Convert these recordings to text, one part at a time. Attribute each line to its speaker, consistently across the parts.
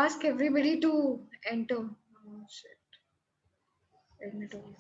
Speaker 1: ask everybody to enter. Oh, shit. Admit all.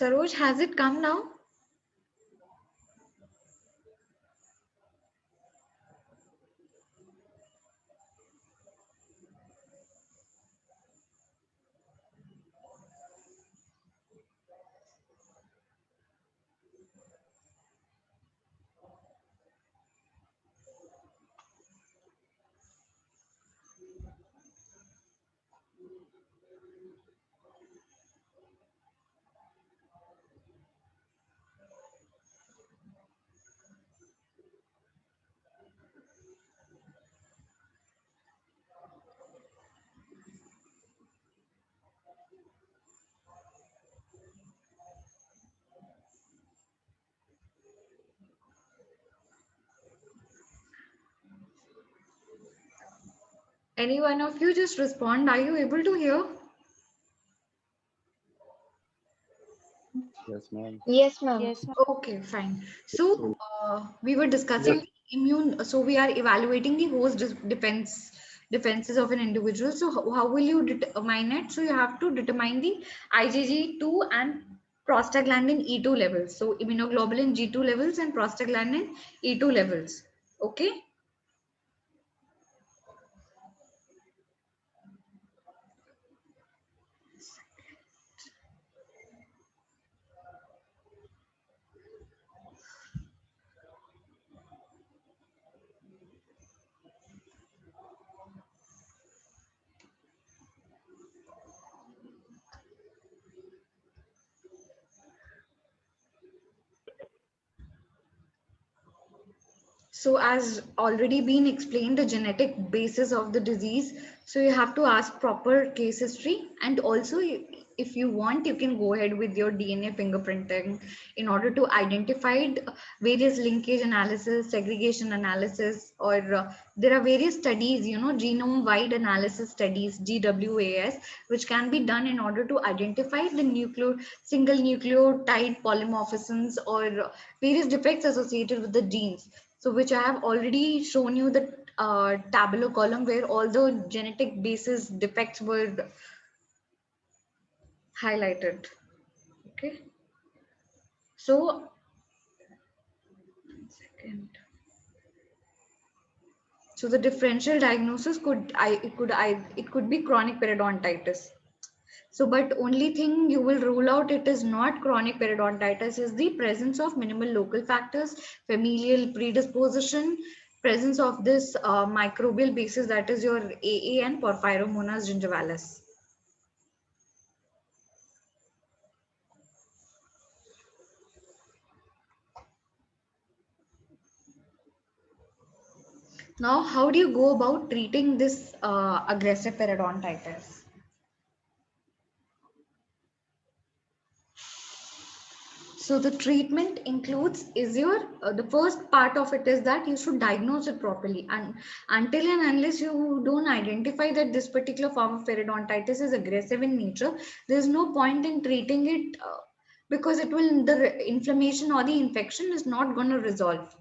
Speaker 1: Saroj, has it come now? Any one of you just respond. Are you able to hear?
Speaker 2: Yes, ma'am.
Speaker 3: Yes, ma'am.
Speaker 4: Yes, ma'am.
Speaker 1: Okay, fine. So we were discussing immune. So we are evaluating the host defenses of an individual. So how will you determine it? So you have to determine the IgG2 and prostaglandin E2 levels. So immunoglobulin G2 levels and prostaglandin E2 levels. Okay. So as already been explained, the genetic basis of the disease. So you have to ask proper case history, and also if you want, you can go ahead with your DNA fingerprinting in order to identify various linkage analysis, segregation analysis, or there are various studies, genome-wide analysis studies, GWAS, which can be done in order to identify the single nucleotide polymorphisms or various defects associated with the genes. So which I have already shown you the tabular column where all the genetic basis defects were highlighted. Okay. So, 1 second. So the differential diagnosis it could be chronic periodontitis. So, but only thing you will rule out it is not chronic periodontitis is the presence of minimal local factors, familial predisposition, presence of this microbial basis, that is your AA and Porphyromonas gingivalis. Now, how do you go about treating this aggressive periodontitis? So the treatment includes is your the first part of it is that you should diagnose it properly, and until and unless you don't identify that this particular form of periodontitis is aggressive in nature, there is no point in treating it because the inflammation or the infection is not going to resolve.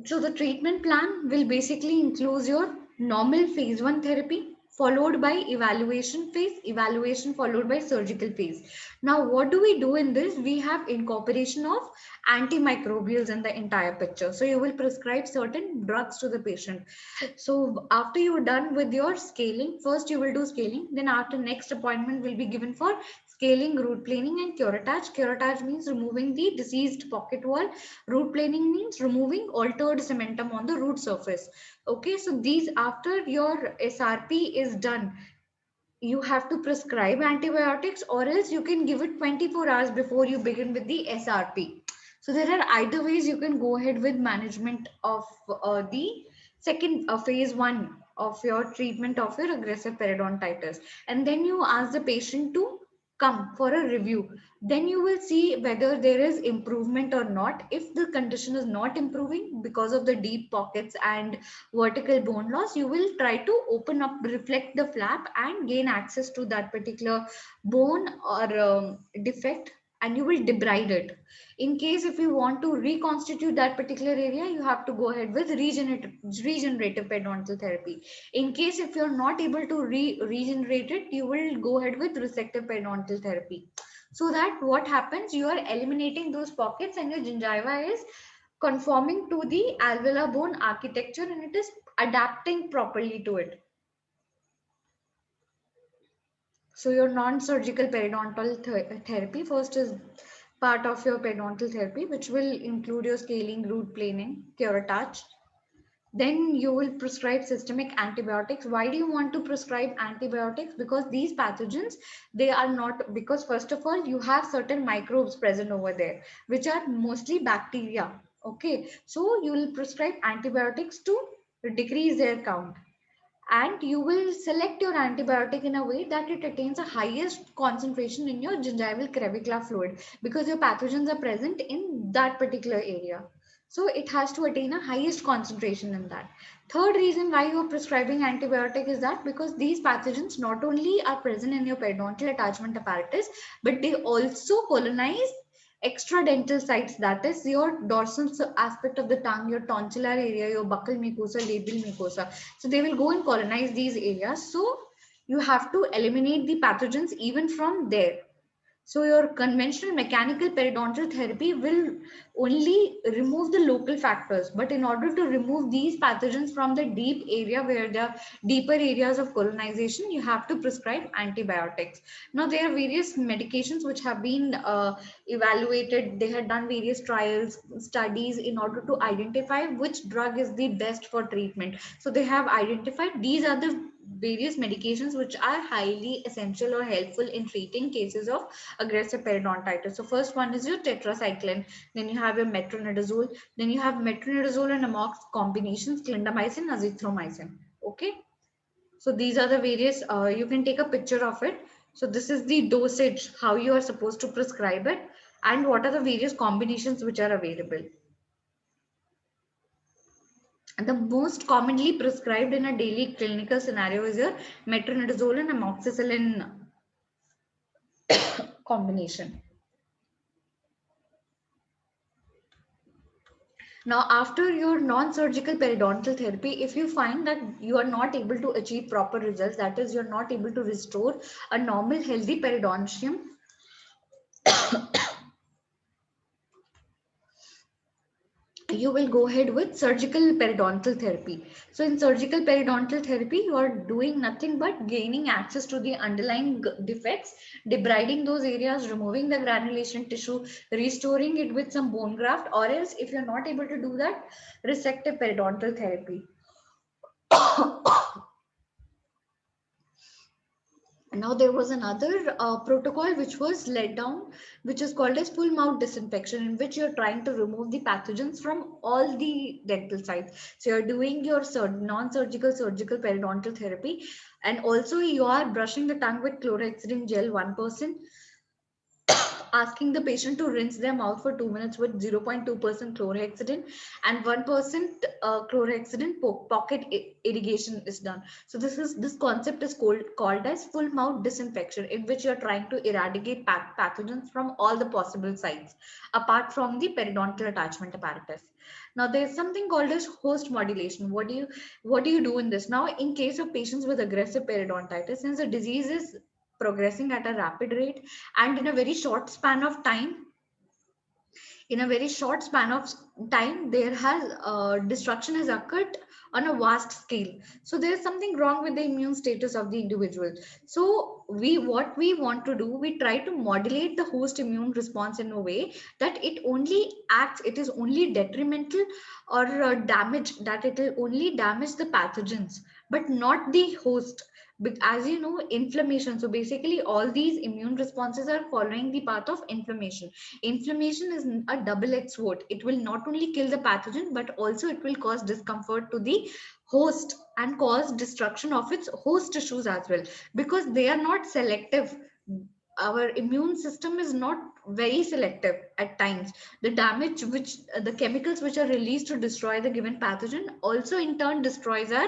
Speaker 1: So the treatment plan will basically include your normal phase 1 therapy followed by evaluation followed by surgical phase. Now what do we do in this? We have incorporation of antimicrobials in the entire picture. So you will prescribe certain drugs to the patient. So after you're done with your scaling, first you will do scaling, then after next appointment will be given for scaling, root planing and curettage. Curettage means removing the diseased pocket wall. Root planing means removing altered cementum on the root surface. Okay, so these after your SRP is done, you have to prescribe antibiotics, or else you can give it 24 hours before you begin with the SRP. So there are either ways you can go ahead with management of the second phase one of your treatment of your aggressive periodontitis, and then you ask the patient to come for a review. Then you will see whether there is improvement or not. If the condition is not improving because of the deep pockets and vertical bone loss, you will try to open up, reflect the flap and gain access to that particular bone or defect, and you will debride it. In case if you want to reconstitute that particular area, you have to go ahead with regenerative periodontal therapy. In case if you're not able to regenerate it, you will go ahead with resective periodontal therapy. So that what happens, you are eliminating those pockets and your gingiva is conforming to the alveolar bone architecture and it is adapting properly to it. So your non-surgical periodontal therapy first is part of your periodontal therapy, which will include your scaling, root planing, curettage. Then you will prescribe systemic antibiotics. Why do you want to prescribe antibiotics? Because these pathogens, they are not, because first of all, you have certain microbes present over there, which are mostly bacteria. Okay, so you will prescribe antibiotics to decrease their count, and you will select your antibiotic in a way that it attains the highest concentration in your gingival clavicular fluid, because your pathogens are present in that particular area. So it has to attain a highest concentration in that. Third reason why you are prescribing antibiotic is that because these pathogens not only are present in your periodontal attachment apparatus, but they also colonize extradental sites, that is your dorsal aspect of the tongue, your tonsillar area, your buccal mucosa, labial mucosa. So they will go and colonize these areas. So you have to eliminate the pathogens even from there. So your conventional mechanical periodontal therapy will only remove the local factors, but in order to remove these pathogens from the deep area where the deeper areas of colonization, you have to prescribe antibiotics. Now there are various medications which have been evaluated. They had done various trials, studies in order to identify which drug is the best for treatment. So they have identified these are the various medications which are highly essential or helpful in treating cases of aggressive periodontitis. So first one is your tetracycline, then you have your metronidazole, then you have metronidazole and amox combinations, clindamycin, azithromycin. Okay, so these are the various, you can take a picture of it. So this is the dosage, how you are supposed to prescribe it, and what are the various combinations which are available. And the most commonly prescribed in a daily clinical scenario is your metronidazole and amoxicillin combination. Now, after your non-surgical periodontal therapy, if you find that you are not able to achieve proper results, that is, you're not able to restore a normal, healthy periodontium, you will go ahead with surgical periodontal therapy. So in surgical periodontal therapy, you are doing nothing but gaining access to the underlying defects, debriding those areas, removing the granulation tissue, restoring it with some bone graft, or else if you're not able to do that, resective periodontal therapy. Now there was another protocol which was laid down, which is called as full mouth disinfection, in which you're trying to remove the pathogens from all the dental sites. So you're doing your non-surgical surgical periodontal therapy, and also you are brushing the tongue with chlorhexidine gel 1%, asking the patient to rinse their mouth for 2 minutes with 0.2% chlorhexidine, and 1% chlorhexidine pocket irrigation is done. So this concept is called as full mouth disinfection, in which you're trying to eradicate pathogens from all the possible sites apart from the periodontal attachment apparatus. Now there's something called as host modulation. What do you do in this? Now in case of patients with aggressive periodontitis, since the disease is progressing at a rapid rate and in a very short span of time, there has destruction has occurred on a vast scale. So there's something wrong with the immune status of the individual. So we want to do, we try to modulate the host immune response in a way that it is only detrimental or damage, that it will only damage the pathogens but not the host. But as you know, inflammation, so basically all these immune responses are following the path of inflammation. Inflammation is a double-edged sword. It will not only kill the pathogen, but also it will cause discomfort to the host and cause destruction of its host tissues as well, because they are not selective. Our immune system is not very selective at times. The damage which the chemicals which are released to destroy the given pathogen also in turn destroys our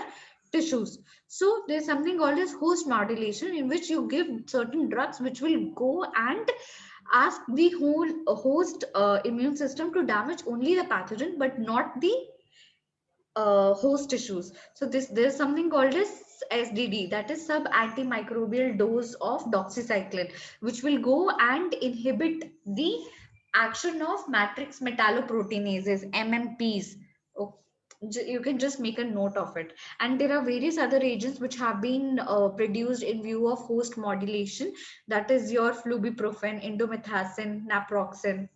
Speaker 1: tissues. So there's something called as host modulation, in which you give certain drugs which will go and ask the whole host immune system to damage only the pathogen but not the host tissues. So there's something called as SDD, that is sub antimicrobial dose of doxycycline, which will go and inhibit the action of matrix metalloproteinases, MMPs. Oh, you can just make a note of it. And there are various other agents which have been produced in view of host modulation, that is your flubiprofen, indomethacin, naproxen.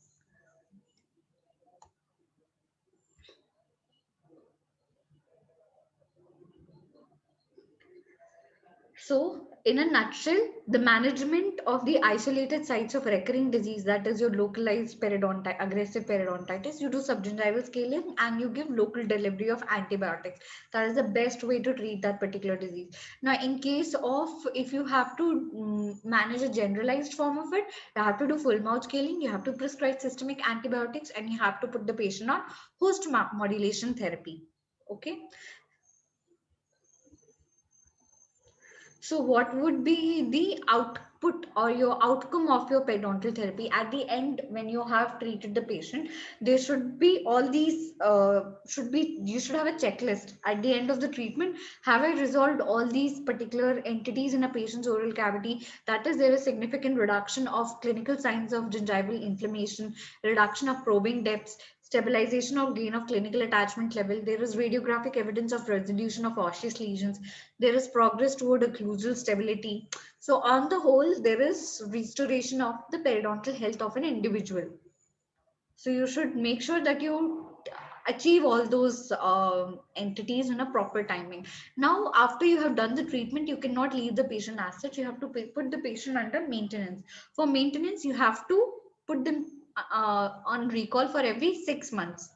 Speaker 1: So, in a nutshell, the management of the isolated sites of recurring disease, that is your localized aggressive periodontitis, you do subgingival scaling and you give local delivery of antibiotics. That is the best way to treat that particular disease. Now, in case of if you have to manage a generalized form of it, you have to do full mouth scaling, you have to prescribe systemic antibiotics, and you have to put the patient on host modulation therapy. Okay. So what would be the output or your outcome of your periodontal therapy at the end when you have treated the patient? There should be all these you should have a checklist at the end of the treatment. Have I resolved all these particular entities in a patient's oral cavity? That is, there is significant reduction of clinical signs of gingival inflammation, reduction of probing depths, stabilization or gain of clinical attachment level. There is radiographic evidence of resolution of osseous lesions. There is progress toward occlusal stability. So on the whole, there is restoration of the periodontal health of an individual. So you should make sure that you achieve all those entities in a proper timing. Now, after you have done the treatment, you cannot leave the patient as such. You have to put the patient under maintenance. For maintenance, you have to put them on recall for every 6 months.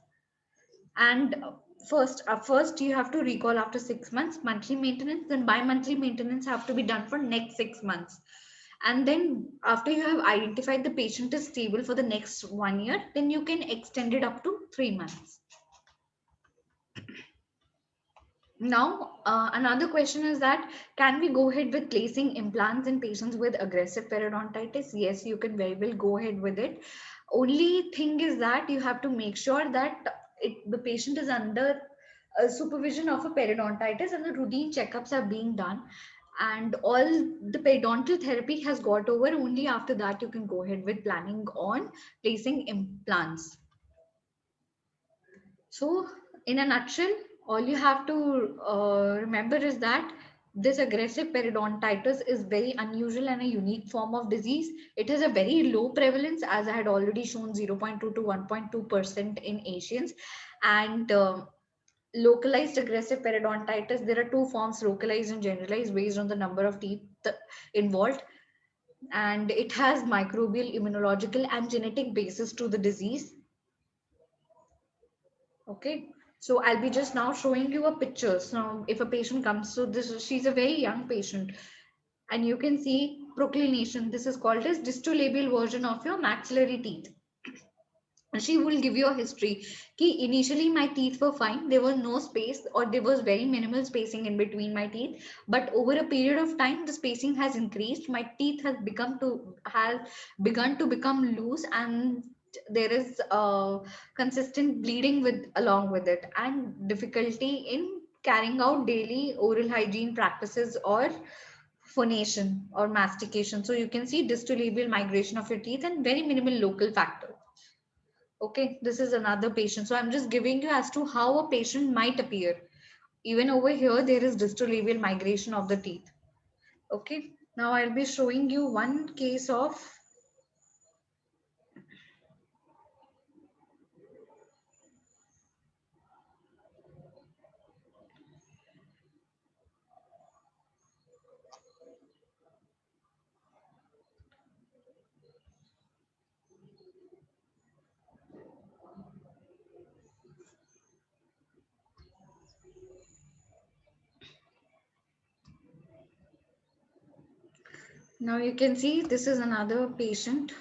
Speaker 1: And first you have to recall after 6 months, monthly maintenance, then bi-monthly maintenance have to be done for next 6 months. And then after you have identified the patient is stable for the next 1 year, then you can extend it up to 3 months. Now, another question is that can we go ahead with placing implants in patients with aggressive periodontitis? Yes, you can very well go ahead with it. Only thing is that you have to make sure that the patient is under supervision of a periodontitis and the routine checkups are being done and all the periodontal therapy has got over. Only after that you can go ahead with planning on placing implants. So, in a nutshell, all you have to remember is that this aggressive periodontitis is very unusual and a unique form of disease. It is a very low prevalence, as I had already shown, 0.2 to 1.2% in Asians. And localized aggressive periodontitis, there are two forms, localized and generalized, based on the number of teeth involved. And it has microbial, immunological, and genetic basis to the disease. Okay, so I'll be just now showing you a picture. So if a patient comes, so she's a very young patient, and you can see proclination. This is called as distolabial version of your maxillary teeth. She will give you a history. Ki initially my teeth were fine. There was no space or there was very minimal spacing in between my teeth. But over a period of time, the spacing has increased. My teeth has begun to become loose and there is consistent bleeding with along with it, and difficulty in carrying out daily oral hygiene practices or phonation or mastication. So you can see distolabial migration of your teeth and very minimal local factor. Okay, this is another patient. So I'm just giving you as to how a patient might appear. Even over here, there is distolabial migration of the teeth. Okay, now I'll be showing you one case of. Now you can see this is another patient.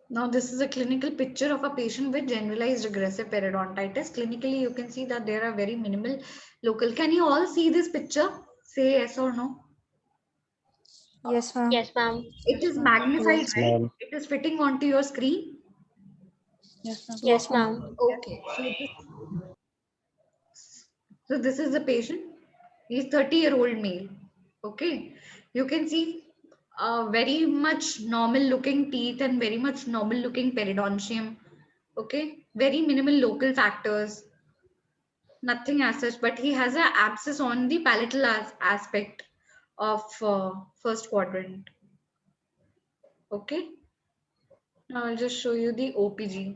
Speaker 1: Now this is a clinical picture of a patient with generalized aggressive periodontitis. Clinically, you can see that there are very minimal local. Can you all see this picture? Say yes or no.
Speaker 2: Yes, ma'am.
Speaker 3: Yes, ma'am.
Speaker 1: It is magnified,
Speaker 2: Yes,
Speaker 1: right?
Speaker 4: ma'am.
Speaker 1: It is fitting onto your screen.
Speaker 2: yes, ma'am.
Speaker 3: Yes, ma'am.
Speaker 1: Okay. So this is the patient. He's 30-year-old male. Okay. You can see very much normal looking teeth and very much normal looking periodontium. Okay. Very minimal local factors. Nothing as such, but he has an abscess on the palatal aspect of first quadrant. Okay. Now I'll just show you the OPG.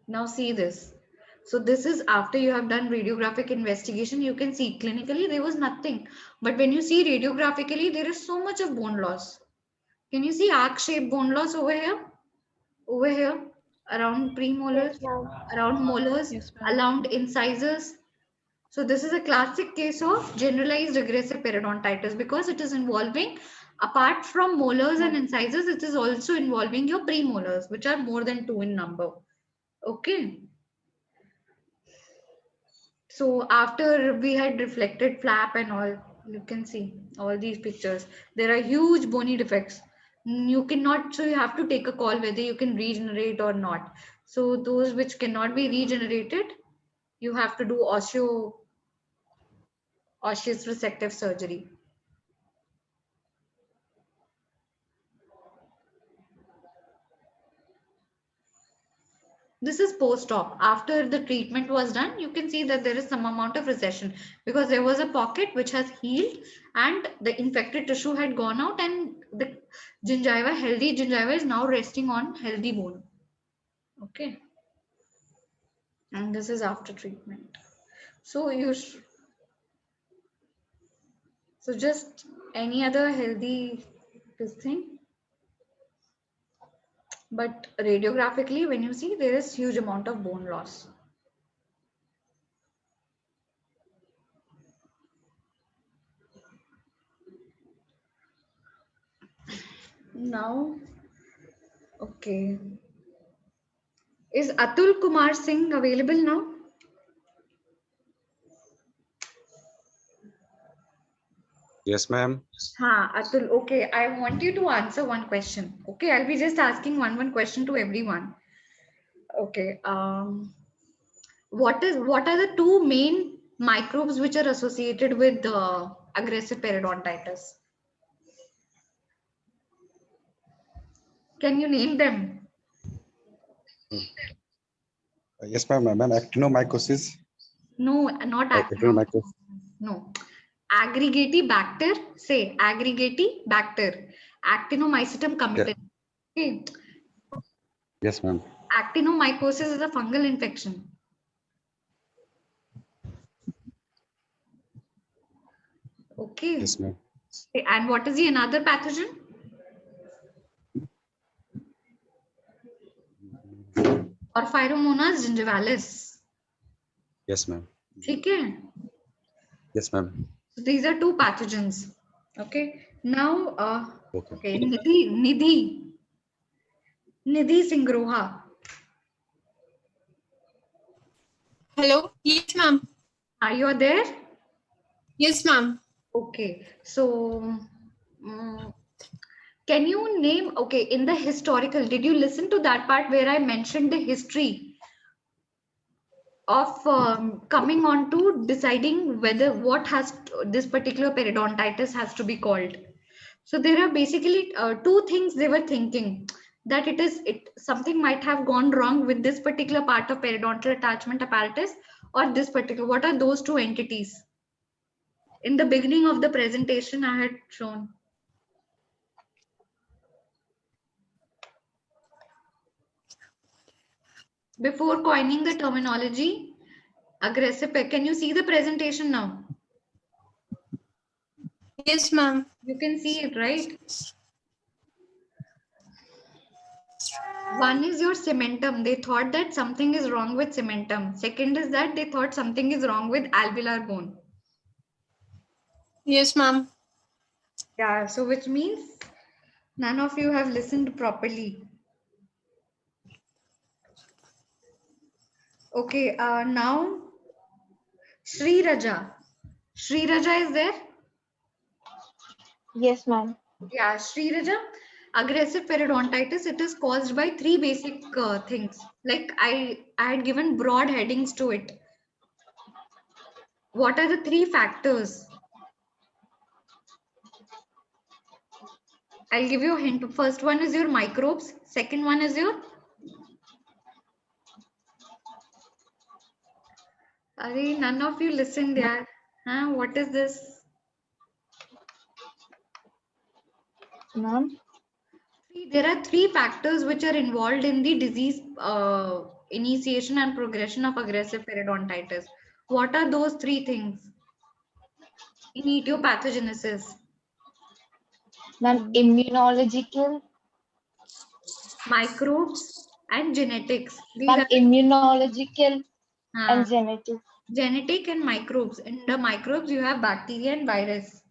Speaker 1: Now see this. So this is after you have done radiographic investigation. You can see clinically there was nothing. But when you see radiographically, there is so much of bone loss. Can you see arc-shaped bone loss over here? Over here, around premolars,
Speaker 3: Yes, ma'am.
Speaker 1: around molars,
Speaker 2: Yes, ma'am.
Speaker 1: around incisors. So this is a classic case of generalized aggressive periodontitis because it is involving, apart from molars and incisors, it is also involving your premolars, which are more than 2 in number. Okay. So after we had reflected flap and all, you can see all these pictures. There are huge bony defects. You cannot, so you have to take a call whether you can regenerate or not. So those which cannot be regenerated, you have to do osseous resective surgery. This is post-op. After the treatment was done, you can see that there is some amount of recession because there was a pocket which has healed and the infected tissue had gone out, and the gingiva, healthy gingiva, is now resting on healthy bone. Okay. And this is after treatment. So so just any other healthy this thing. But radiographically, when you see, there is huge amount of bone loss. Now, okay. Is Atul Kumar Singh available now?
Speaker 4: Yes, ma'am.
Speaker 1: Atul, okay. I want you to answer one question. Okay, I'll be just asking one question to everyone. Okay. What are the two main microbes which are associated with aggressive periodontitis? Can you name them?
Speaker 4: Yes, ma'am. Ma'am, actinomycosis.
Speaker 1: No, not
Speaker 4: Actinomycosis.
Speaker 1: No. Aggregatibacter. Say Aggregatibacter. Actinomycetum
Speaker 4: Yeah.
Speaker 1: cumitin. Okay.
Speaker 4: Yes, ma'am.
Speaker 1: Actinomycosis is a fungal infection. Okay.
Speaker 4: Yes, ma'am.
Speaker 1: And what is the another pathogen? और Pheromonas gingivalis.
Speaker 4: Yes, ma'am.
Speaker 1: ठीक है?
Speaker 4: Yes, ma'am.
Speaker 1: So these are two pathogens. Okay. Now,
Speaker 4: Okay.
Speaker 1: okay, Nidhi Singroha.
Speaker 3: Hello. Yes, ma'am.
Speaker 1: Are you there?
Speaker 3: Yes, ma'am.
Speaker 1: Okay. So, can you name, okay, in the historical, did you listen to that part where I mentioned the history of coming on to deciding whether what has this particular periodontitis has to be called? So there are basically two things they were thinking, that it something might have gone wrong with this particular part of periodontal attachment apparatus, or this particular, what are those two entities? In the beginning of the presentation I had shown. Before coining the terminology, aggressive, can you see the presentation now?
Speaker 3: Yes, ma'am.
Speaker 1: You can see it, right? One is your cementum. They thought that something is wrong with cementum. Second is that they thought something is wrong with alveolar bone.
Speaker 3: Yes, ma'am.
Speaker 1: Yeah, so which means none of you have listened properly. Okay, now Sri Raja. Sri Raja is there?
Speaker 2: Yes, ma'am.
Speaker 1: Yeah, Sri Raja. Aggressive periodontitis, it is caused by three basic things. Like I had given broad headings to it. What are the three factors? I'll give you a hint. First one is your microbes. Second one is your... Arey, none of you listened there. Huh? What is this?
Speaker 2: Ma'am.
Speaker 1: There are three factors which are involved in the disease initiation and progression of aggressive periodontitis. What are those three things in etiopathogenesis?
Speaker 2: Ma'am, immunological.
Speaker 1: Microbes and genetics. These
Speaker 2: Ma'am,
Speaker 1: are
Speaker 2: immunological
Speaker 1: uh,
Speaker 2: and genetic.
Speaker 1: genetic and microbes. In the microbes, you have bacteria and virus.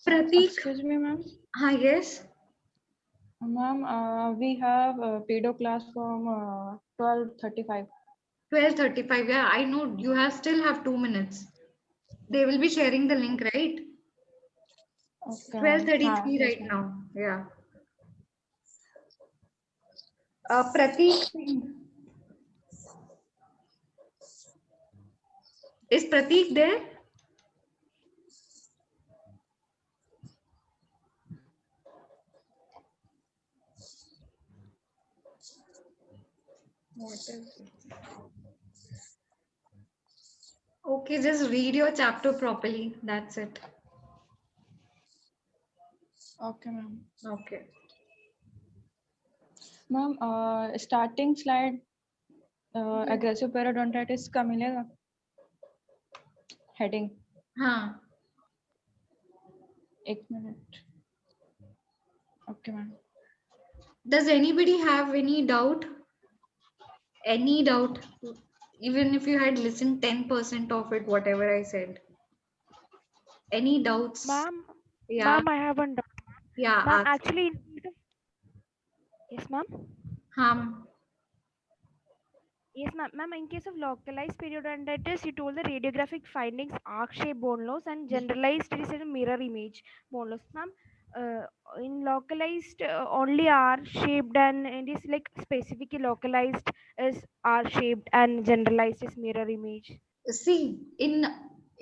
Speaker 1: Pratik.
Speaker 5: Excuse me, ma'am.
Speaker 1: Yes.
Speaker 5: Ma'am, we have pedo class from 12:35.
Speaker 1: 12:35. Yeah, I know you have still have 2 minutes. They will be sharing the link, right?
Speaker 5: Okay, ma'am.
Speaker 1: 12:33
Speaker 5: Yes,
Speaker 1: right
Speaker 5: ma'am.
Speaker 1: now. Yeah. Pratik Singh. Is Pratik there? What is it? Okay, just read your chapter properly. That's it.
Speaker 5: Okay, ma'am.
Speaker 1: Okay.
Speaker 5: Ma'am, starting slide aggressive periodontitis का मिलेगा heading.
Speaker 1: हाँ.
Speaker 5: एक minute. Okay, ma'am.
Speaker 1: Does anybody have any doubt? Any doubt? Even if you had listened 10% of it, whatever I said. Any doubts?
Speaker 6: Ma'am,
Speaker 1: Yeah.
Speaker 6: ma'am, I have one doubt.
Speaker 1: Yeah.
Speaker 6: Ma'am,
Speaker 1: Ask.
Speaker 6: actually, yes, ma'am. Yes, ma'am. Ma'am, in case of localized periodontitis, you told the radiographic findings arc-shaped bone loss and generalized it is a mirror image bone loss. Ma'am, in localized only R-shaped and it is like specifically localized is R-shaped and generalized is mirror image.
Speaker 1: See, in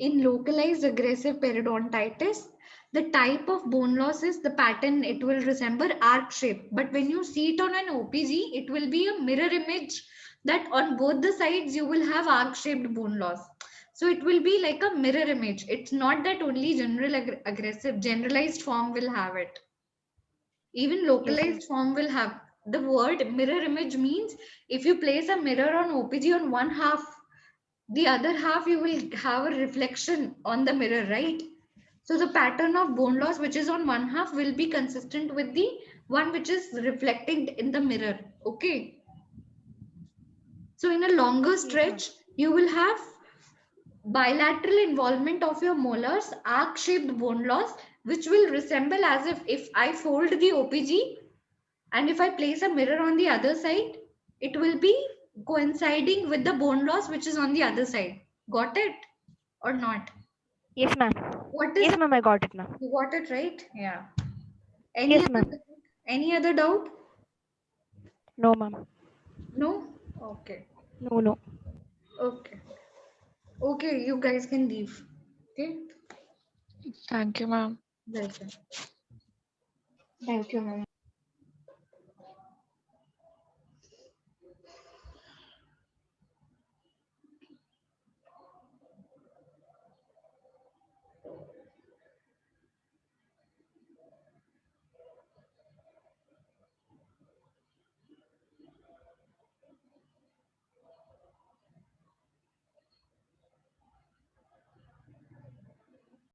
Speaker 1: localized aggressive periodontitis, the type of bone loss is the pattern, it will resemble arc shape. But when you see it on an OPG, it will be a mirror image that on both the sides you will have arc shaped bone loss. So it will be like a mirror image. It's not that only aggressive, generalized form will have it. Even localized form will have. The word mirror image means if you place a mirror on OPG on one half, the other half you will have a reflection on the mirror, right? So the pattern of bone loss which is on one half will be consistent with the one which is reflecting in the mirror. Okay. So in a longer
Speaker 6: Yes, ma'am.
Speaker 1: stretch, you will have bilateral involvement of your molars, arc-shaped bone loss, which will resemble as if I fold the OPG and if I place a mirror on the other side, it will be coinciding with the bone loss which is on the other side. Got it or not?
Speaker 6: Yes, ma'am.
Speaker 1: What is
Speaker 6: Yes, ma'am. I got it now.
Speaker 1: You got it right? Yeah. Any
Speaker 6: Yes,
Speaker 1: other
Speaker 6: ma'am.
Speaker 1: doubt? Any other doubt?
Speaker 6: No, ma'am.
Speaker 1: No? Okay.
Speaker 6: No, no.
Speaker 1: Okay. Okay, you guys can leave. Okay.
Speaker 5: Thank you, ma'am.
Speaker 1: Welcome.
Speaker 2: Thank you, ma'am.